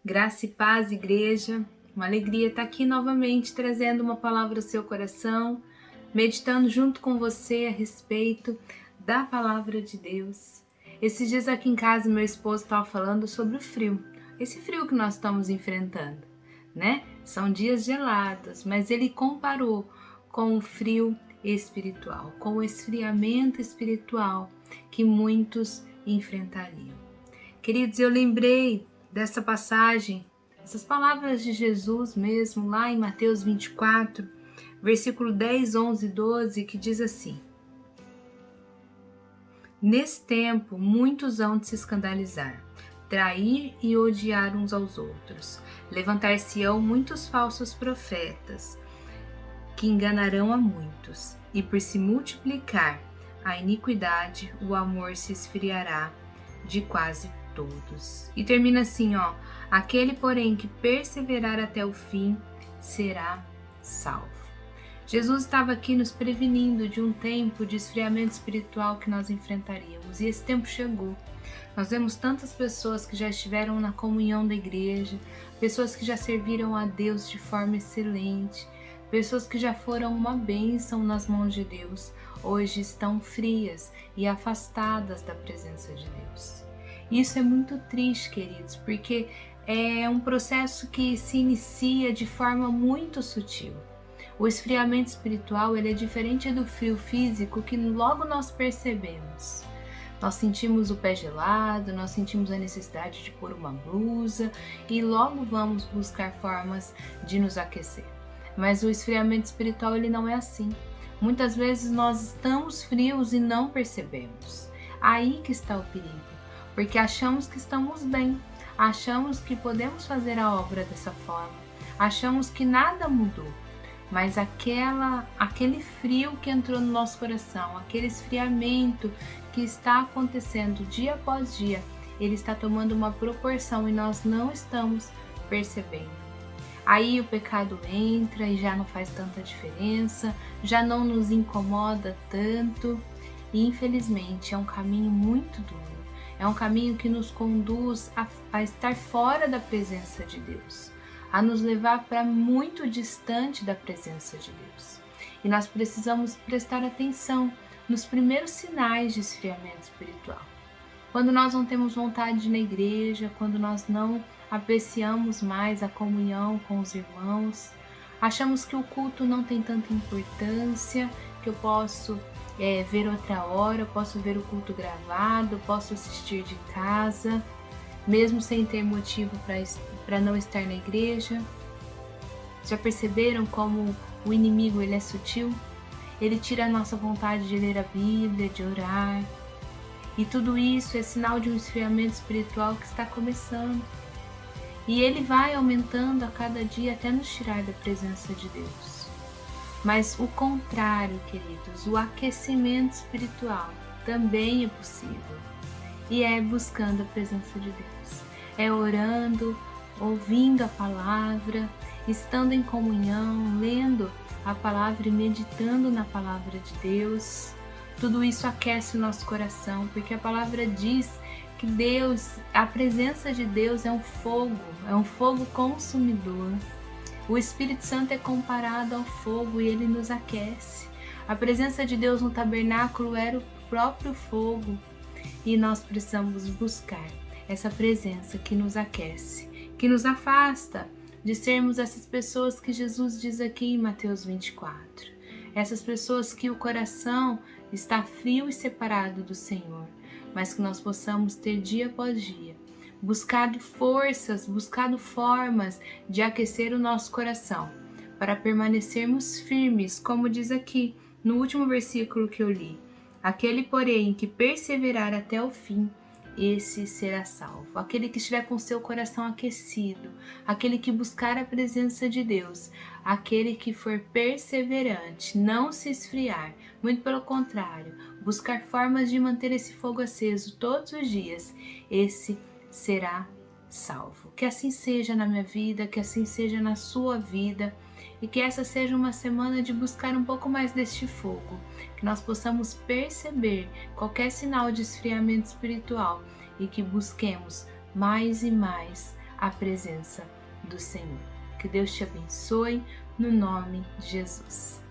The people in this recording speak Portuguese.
Graça e paz, igreja. Uma alegria estar aqui novamente trazendo uma palavra ao seu coração, meditando junto com você a respeito da palavra de Deus. Esses dias aqui em casa, meu esposo estava falando sobre o frio, esse frio que nós estamos enfrentando, né? São dias gelados, mas ele comparou com o frio espiritual, com o esfriamento espiritual que muitos enfrentariam. Queridos, eu lembrei dessa passagem, essas palavras de Jesus mesmo, lá em Mateus 24, versículo 10, 11 e 12, que diz assim: Nesse tempo, muitos hão de se escandalizar, trair e odiar uns aos outros. Levantar-se-ão muitos falsos profetas, que enganarão a muitos. E por se multiplicar a iniquidade, o amor se esfriará de quase todos. E termina assim, aquele, porém, que perseverar até o fim, será salvo. Jesus estava aqui nos prevenindo de um tempo de esfriamento espiritual que nós enfrentaríamos, e esse tempo chegou. Nós vemos tantas pessoas que já estiveram na comunhão da igreja, pessoas que já serviram a Deus de forma excelente, pessoas que já foram uma bênção nas mãos de Deus, hoje estão frias e afastadas da presença de Deus. Isso é muito triste, queridos, porque é um processo que se inicia de forma muito sutil. O esfriamento espiritual ele é diferente do frio físico que logo nós percebemos. Nós sentimos o pé gelado, nós sentimos a necessidade de pôr uma blusa e logo vamos buscar formas de nos aquecer. Mas o esfriamento espiritual ele não é assim. Muitas vezes nós estamos frios e não percebemos. Aí que está o perigo, porque achamos que estamos bem, achamos que podemos fazer a obra dessa forma, achamos que nada mudou. Mas aquele frio que entrou no nosso coração, aquele esfriamento que está acontecendo dia após dia, ele está tomando uma proporção e nós não estamos percebendo. Aí o pecado entra e já não faz tanta diferença, já não nos incomoda tanto e infelizmente é um caminho muito duro, é um caminho que nos conduz a estar fora da presença de Deus, a nos levar para muito distante da presença de Deus. E nós precisamos prestar atenção nos primeiros sinais de esfriamento espiritual. Quando nós não temos vontade de ir na igreja, quando nós não apreciamos mais a comunhão com os irmãos, achamos que o culto não tem tanta importância, que eu posso ver outra hora, eu posso ver o culto gravado, eu posso assistir de casa, mesmo sem ter motivo para não estar na igreja. Já perceberam como o inimigo ele é sutil? Ele tira a nossa vontade de ler a Bíblia, de orar. E tudo isso é sinal de um esfriamento espiritual que está começando. E ele vai aumentando a cada dia até nos tirar da presença de Deus. Mas o contrário, queridos, o aquecimento espiritual também é possível. E é buscando a presença de Deus. É orando, ouvindo a palavra, estando em comunhão, lendo a palavra e meditando na palavra de Deus. Tudo isso aquece o nosso coração, porque a palavra diz que Deus, a presença de Deus é um fogo consumidor. O Espírito Santo é comparado ao fogo e ele nos aquece. A presença de Deus no tabernáculo era o próprio fogo e nós precisamos buscar essa presença que nos aquece, que nos afasta de sermos essas pessoas que Jesus diz aqui em Mateus 24. Essas pessoas que o coração está frio e separado do Senhor, mas que nós possamos ter dia após dia buscado forças, buscado formas de aquecer o nosso coração, para permanecermos firmes, como diz aqui no último versículo que eu li. Aquele, porém, que perseverar até o fim, esse será salvo. Aquele que estiver com seu coração aquecido, aquele que buscar a presença de Deus, aquele que for perseverante, não se esfriar, muito pelo contrário, buscar formas de manter esse fogo aceso todos os dias, esse será salvo. Que assim seja na minha vida, que assim seja na sua vida, e que essa seja uma semana de buscar um pouco mais deste fogo, que nós possamos perceber qualquer sinal de esfriamento espiritual e que busquemos mais e mais a presença do Senhor. Que Deus te abençoe, no nome de Jesus.